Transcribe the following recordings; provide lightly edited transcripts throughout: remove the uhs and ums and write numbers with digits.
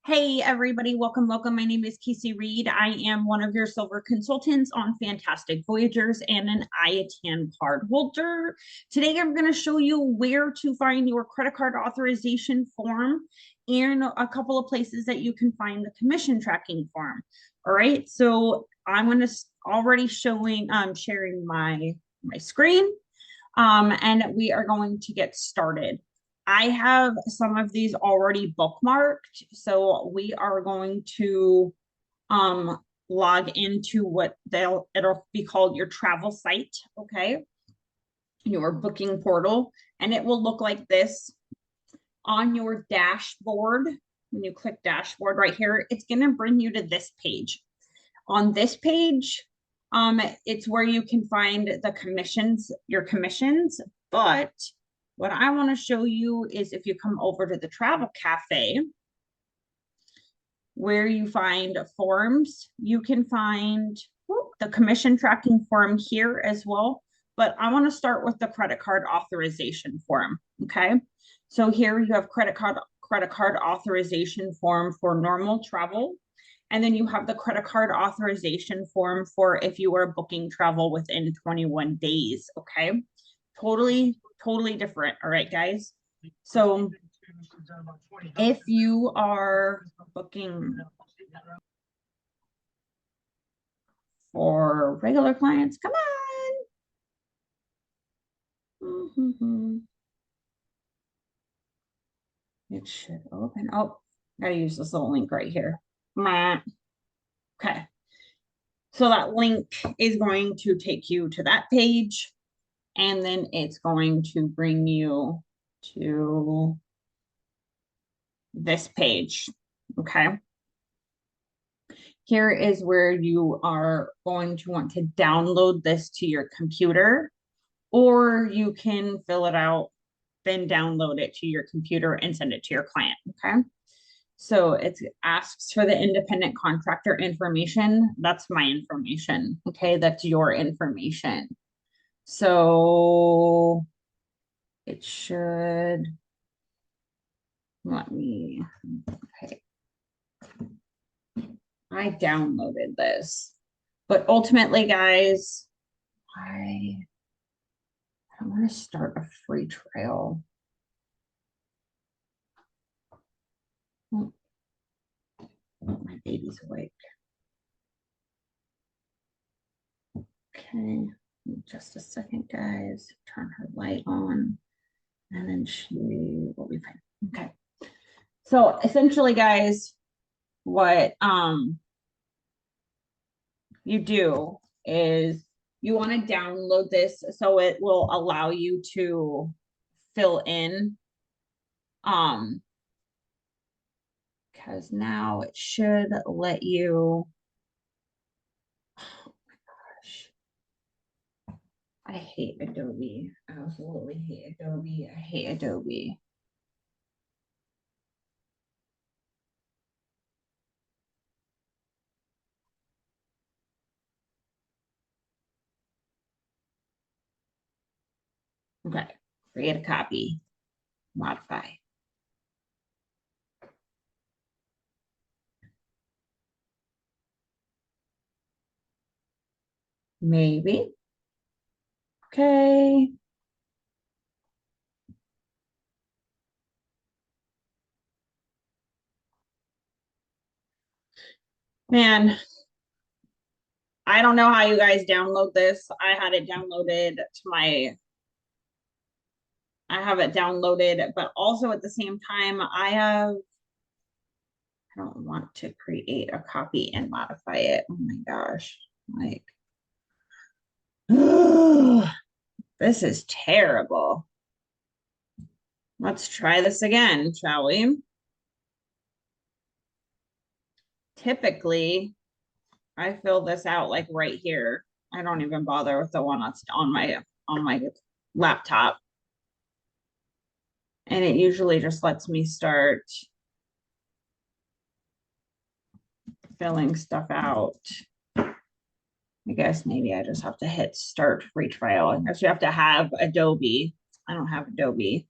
Hey everybody, welcome. My name is Casey Reed. I am one of your silver consultants on Fantastic Voyagers and an IATN card holder. Today I'm going to show you where to find your credit card authorization form and a couple of places that you can find the commission tracking form. All right, so I'm going to already sharing my screen, and we are going to get started. I have some of these already bookmarked, so we are going to log into what it'll be called your travel site, okay? Your booking portal, and it will look like this on your dashboard. When you click dashboard right here, it's going to bring you to this page. On this page, it's where you can find the commissions, your commissions, but what I want to show you is if you come over to the Travel Cafe, where you find forms, you can find the commission tracking form here as well. But I want to start with the credit card authorization form. Okay. So here you have credit card authorization form for normal travel. And then you have the credit card authorization form for if you are booking travel within 21 days. Okay. Totally different. All right, guys. So if you are booking for regular clients, come on. It should open. Oh, gotta use this little link right here. Okay. So that link is going to take you to that page, and then it's going to bring you to this page. Okay. Here is where you are going to want to download this to your computer, or you can fill it out, then download it to your computer and send it to your client. Okay. So it asks for the independent contractor information. That's my information. Okay. That's your information. So it should let me, okay. I downloaded this, but ultimately, guys, I'm going to start a free trial. Oh, my baby's awake. Okay, just a second, guys. Turn her light on, and then she will be fine. Okay. So essentially, guys, what you do is you want to download this so it will allow you to fill in because now it should let you. Oh my gosh, I hate Adobe. I absolutely hate Adobe. I hate Adobe. Okay, create a copy, modify. Maybe. Okay. Man, I don't know how you guys download this. I had it downloaded to I have it downloaded, but also at the same time, I don't want to create a copy and modify it. Oh my gosh. Like, this is terrible. Let's try this again, shall we? Typically, I fill this out like right here. I don't even bother with the one that's on my laptop. And it usually just lets me start filling stuff out. I guess maybe I just have to hit start free trial. I guess you have to have Adobe. I don't have Adobe.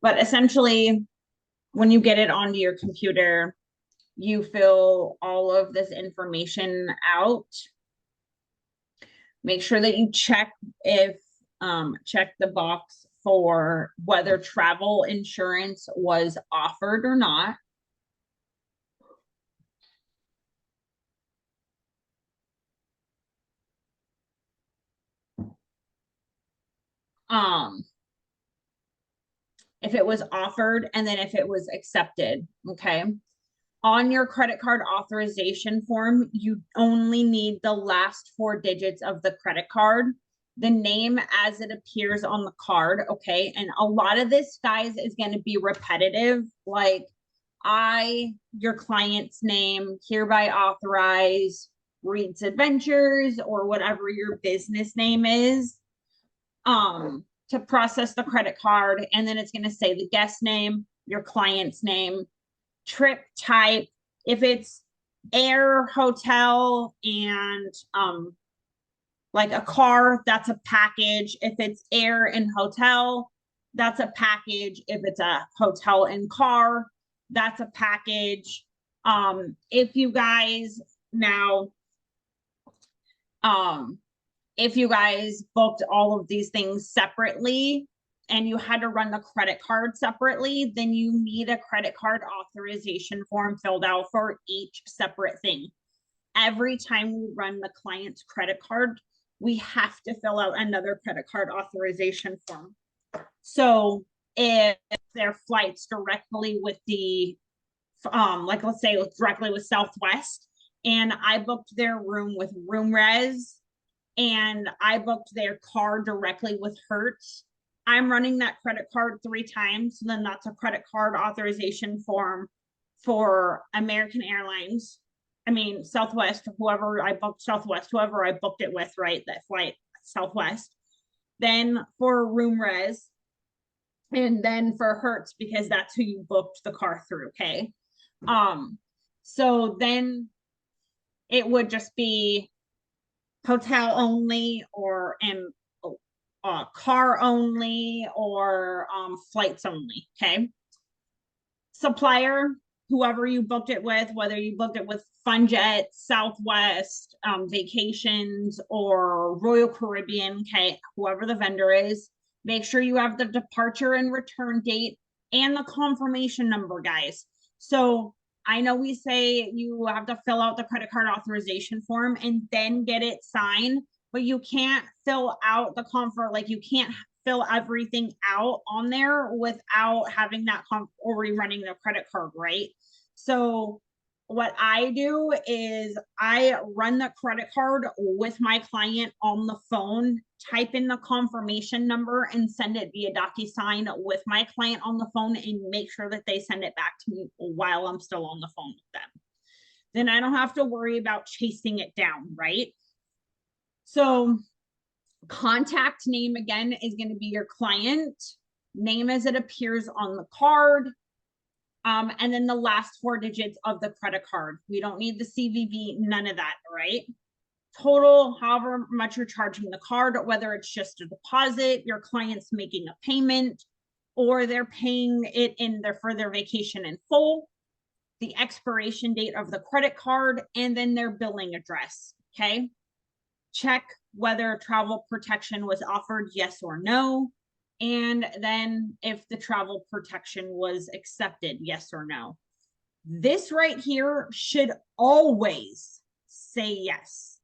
But essentially, when you get it onto your computer, you fill all of this information out. Make sure that you check the box for whether travel insurance was offered or not. If it was offered, and then if it was accepted. Okay. On your credit card authorization form, you only need the last 4 digits of the credit card, the name as it appears on the card. Okay. And a lot of this, guys, is going to be repetitive. Like, your client's name, hereby authorize Reed's Adventures, or whatever your business name is, to process the credit card. And then it's going to say the guest name, your client's name, trip type. If it's air, hotel, and like a car, that's a package. If it's air and hotel, that's a package. If it's a hotel and car, that's a package. If you guys now, if you guys booked all of these things separately and you had to run the credit card separately, then you need a credit card authorization form filled out for each separate thing. Every time we run the client's credit card, we have to fill out another credit card authorization form. So if their flights directly with the, like let's say directly with Southwest, and I booked their room with RoomRes, and I booked their car directly with Hertz, I'm running that credit card 3 times. Then that's a credit card authorization form for American Airlines. I mean, Southwest, whoever I booked it with, right? That flight, Southwest. Then for RoomRes, and then for Hertz, because that's who you booked the car through. Okay. So then it would just be hotel only, or car only, or flights only. Okay. Supplier, whoever you booked it with, whether you booked it with FunJet, Southwest, Vacations, or Royal Caribbean. Okay. Whoever the vendor is, make sure you have the departure and return date and the confirmation number, guys. So I know we say you have to fill out the credit card authorization form and then get it signed, but you can't fill out the like you can't fill everything out on there without having that or rerunning the credit card, right? So what I do is I run the credit card with my client on the phone, type in the confirmation number, and send it via DocuSign with my client on the phone, and make sure that they send it back to me while I'm still on the phone with them. Then I don't have to worry about chasing it down, right? So contact name, again, is going to be your client name as it appears on the card. And then the last 4 digits of the credit card. We don't need the CVV, none of that, right? Total, however much you're charging the card, whether it's just a deposit, your client's making a payment, or they're paying it for their vacation in full, the expiration date of the credit card, and then their billing address. Okay. Check whether travel protection was offered, yes or no. And then if the travel protection was accepted, yes or no. This right here should always say yes.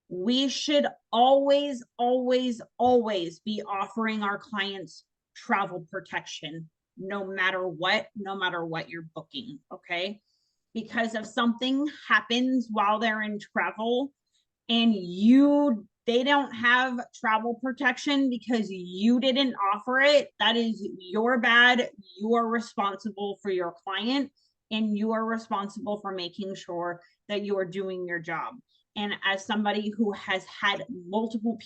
We should always, always, always be offering our clients travel protection, no matter what you're booking. Okay. Because if something happens while they're in travel and they don't have travel protection because you didn't offer it, that is your bad. You are responsible for your client, and you are responsible for making sure that you are doing your job. And as somebody who has had multiple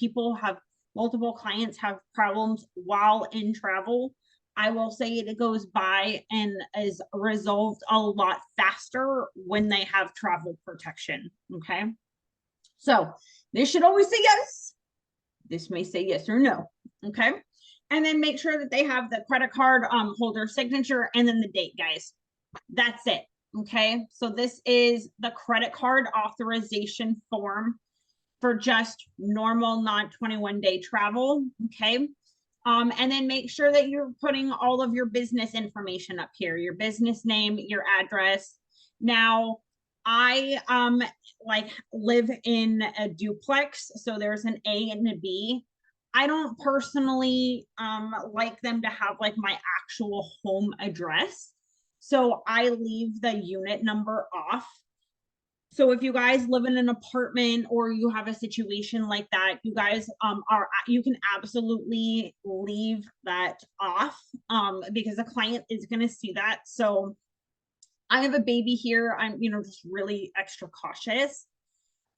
clients have problems while in travel, I will say it goes by and is resolved a lot faster when they have travel protection. Okay. So this should always say yes. This may say yes or no. Okay. And then make sure that they have the credit card holder signature and then the date, guys. That's it. Okay. So this is the credit card authorization form for just normal non-21 day travel. Okay. And then make sure that you're putting all of your business information up here, your business name, your address. Now, I like live in a duplex, so there's an A and a B. I don't personally like them to have like my actual home address. So I leave the unit number off. So if you guys live in an apartment or you have a situation like that, you guys you can absolutely leave that off because the client is going to see that. So I have a baby here. I'm, just really extra cautious.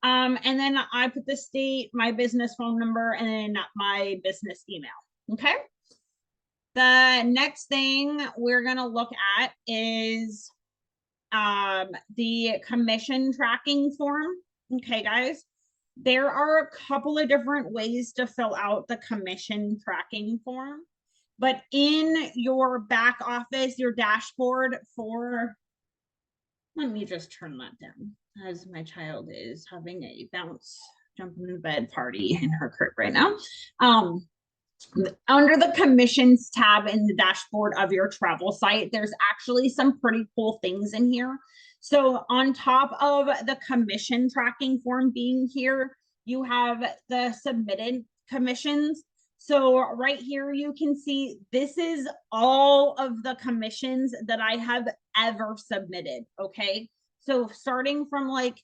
And then I put the state, my business phone number, and then my business email. Okay. The next thing we're going to look at is the commission tracking form. Okay, guys, there are a couple of different ways to fill out the commission tracking form, but in your back office, your dashboard let me just turn that down as my child is having a bounce jump in the bed party in her crib right now. Under the commissions tab in the dashboard of your travel site, there's actually some pretty cool things in here. So on top of the commission tracking form being here, you have the submitted commissions. So right here, you can see this is all of the commissions that I have ever submitted. Okay. So starting from like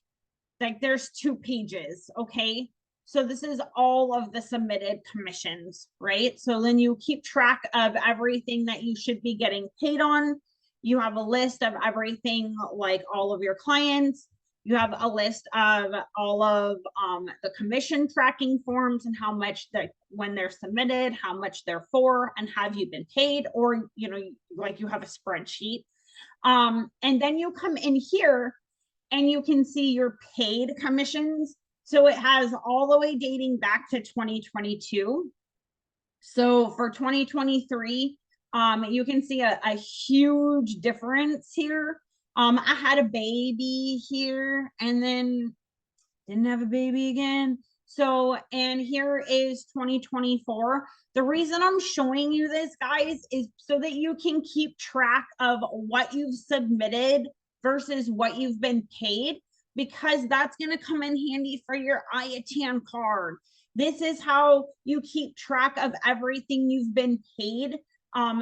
there's 2 pages. Okay. So this is all of the submitted commissions, right? So then you keep track of everything that you should be getting paid on. You have a list of everything, like all of your clients. You have a list of all of the commission tracking forms and how much when they're submitted, how much they're for, and have you been paid, or, like you have a spreadsheet. And then you come in here and you can see your paid commissions. So it has all the way dating back to 2022. So for 2023, you can see a huge difference here. I had a baby here and then didn't have a baby again. So, and here is 2024. The reason I'm showing you this, guys, is so that you can keep track of what you've submitted versus what you've been paid, because that's going to come in handy for your IATAN card. This is how you keep track of everything you've been paid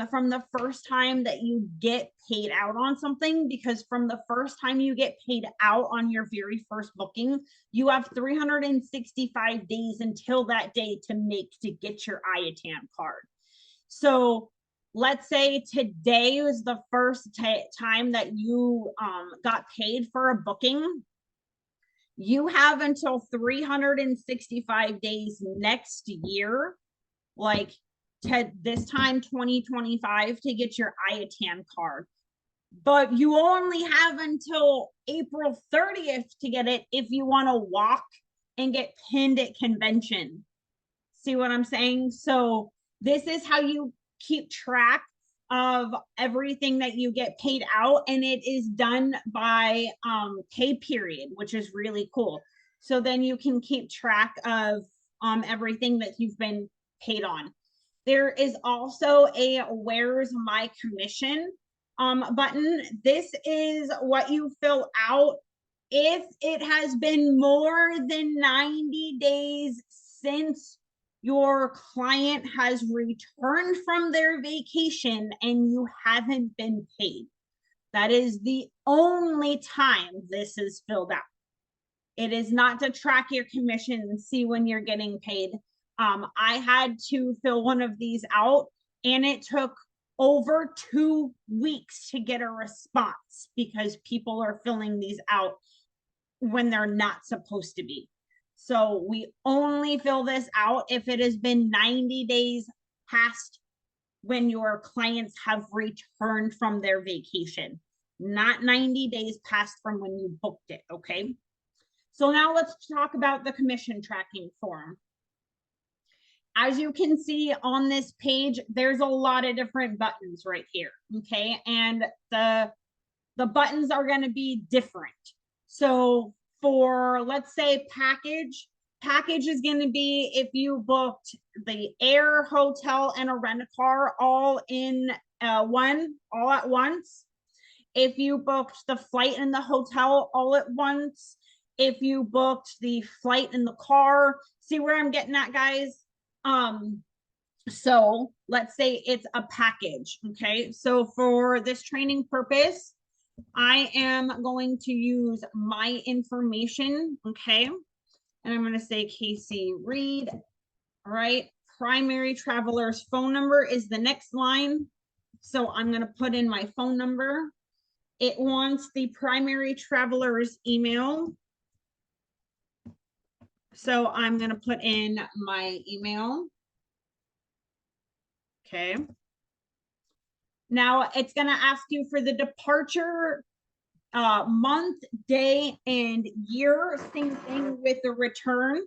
from the first time that you get paid out on something, because from the first time you get paid out on your very first booking, you have 365 days until that day to get your IATAN card. So let's say today was the first time that you got paid for a booking. You have until 365 days next year, like to this time 2025, to get your IATAN card. But you only have until April 30th to get it if you want to walk and get pinned at convention. See what I'm saying? So this is how you keep track of everything that you get paid out, and it is done by pay period, which is really cool. So then you can keep track of everything that you've been paid on. There is also a where's my commission button. This is what you fill out if it has been more than 90 days since your client has returned from their vacation and you haven't been paid. That is the only time this is filled out. It is not to track your commission and see when you're getting paid. I had to fill one of these out and it took over 2 weeks to get a response because people are filling these out when they're not supposed to be. So we only fill this out if it has been 90 days past when your clients have returned from their vacation, not 90 days past from when you booked it. Okay. So now let's talk about the commission tracking form. As you can see on this page, there's a lot of different buttons right here, okay? And the buttons are going to be different. So for, let's say, package is going to be if you booked the air, hotel, and a rent-a-car all in all at once. If you booked the flight and the hotel all at once. If you booked the flight and the car. See where I'm getting at, guys? So let's say it's a package, okay? So for this training purpose, I am going to use my information, okay? And I'm going to say Casey Reed, all right? Primary traveler's phone number is the next line. So I'm going to put in my phone number. It wants the primary traveler's email. So I'm going to put in my email. Okay. Now it's going to ask you for the departure month, day, and year. Same thing with the return.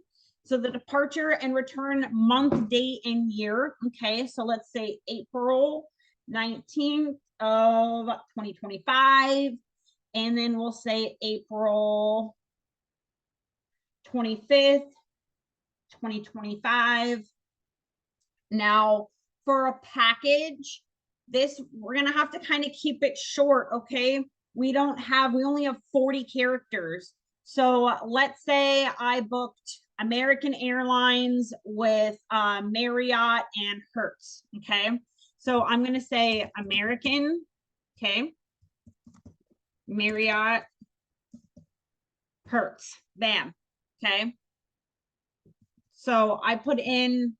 So the departure and return month, day, and year. Okay, so let's say April 19th of 2025. And then we'll say April 25th, 2025. Now, for a package, we're going to have to kind of keep it short, okay? We only have 40 characters. So let's say I booked American Airlines with Marriott and Hertz, okay? So I'm going to say American, okay? Marriott, Hertz, bam, okay? So I put in,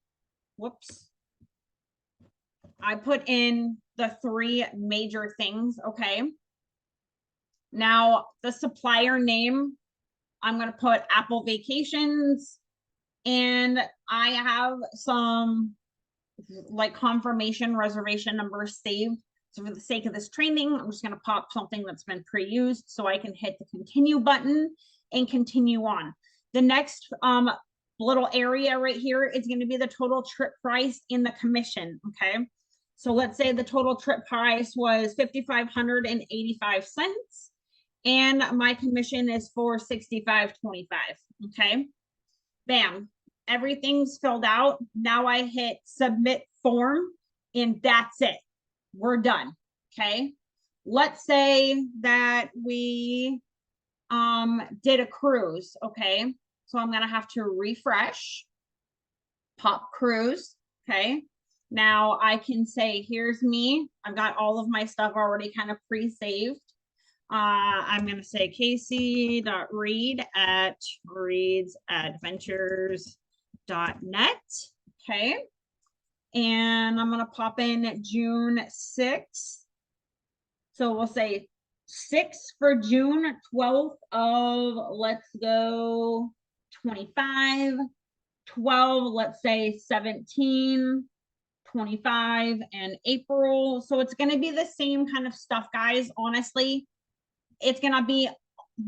I put in the 3 major things, okay? Now, the supplier name, I'm going to put Apple Vacations, and I have some like confirmation reservation numbers saved. So for the sake of this training, I'm just going to pop something that's been pre-used so I can hit the continue button and continue on. The next little area right here is going to be the total trip price in the commission, okay? So let's say the total trip price was $5,585, and my commission is for $65.25, okay? Bam, everything's filled out. Now I hit submit form, and that's it. We're done, okay? Let's say that we did a cruise, okay? So I'm gonna have to refresh, pop cruise, okay? Now I can say, here's me. I've got all of my stuff already kind of pre-saved. I'm going to say casey.reed@reedsadventures.net. Okay. And I'm going to pop in June 6th. So we'll say 6 for June 12th of, let's go 25, 12, let's say 17, 25, and April. So it's going to be the same kind of stuff, guys. Honestly, it's going to be,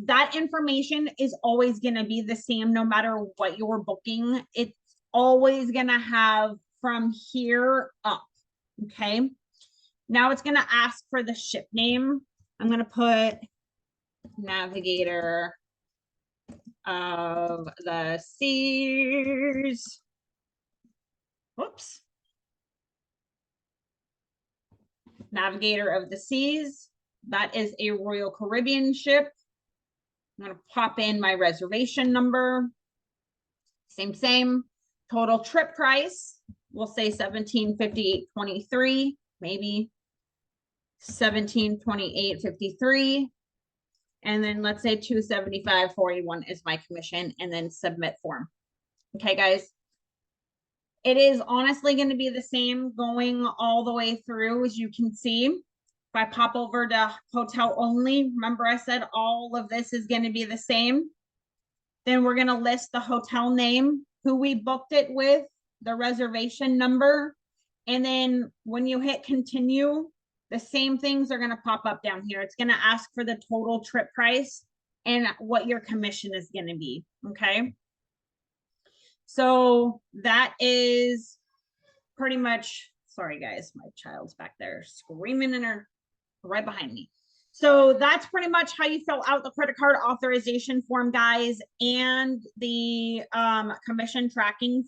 that information is always going to be the same no matter what you're booking. It's always going to have from here up. Okay. Now it's going to ask for the ship name. I'm going to put Navigator of the Seas. Whoops. Navigator of the Seas. That is a Royal Caribbean ship. I'm going to pop in my reservation number. Same. Total trip price. We'll say $1758.23, maybe $1728.53. And then let's say $275.41 is my commission, and then submit form. Okay, guys. It is honestly going to be the same going all the way through, as you can see. If I pop over to hotel only, remember I said all of this is going to be the same. Then we're going to list the hotel name, who we booked it with, the reservation number. And then when you hit continue, the same things are going to pop up down here. It's going to ask for the total trip price and what your commission is going to be. Okay. So that is pretty much, sorry guys, my child's back there screaming in her right behind me. So that's pretty much how you fill out the credit card authorization form, guys, and the commission tracking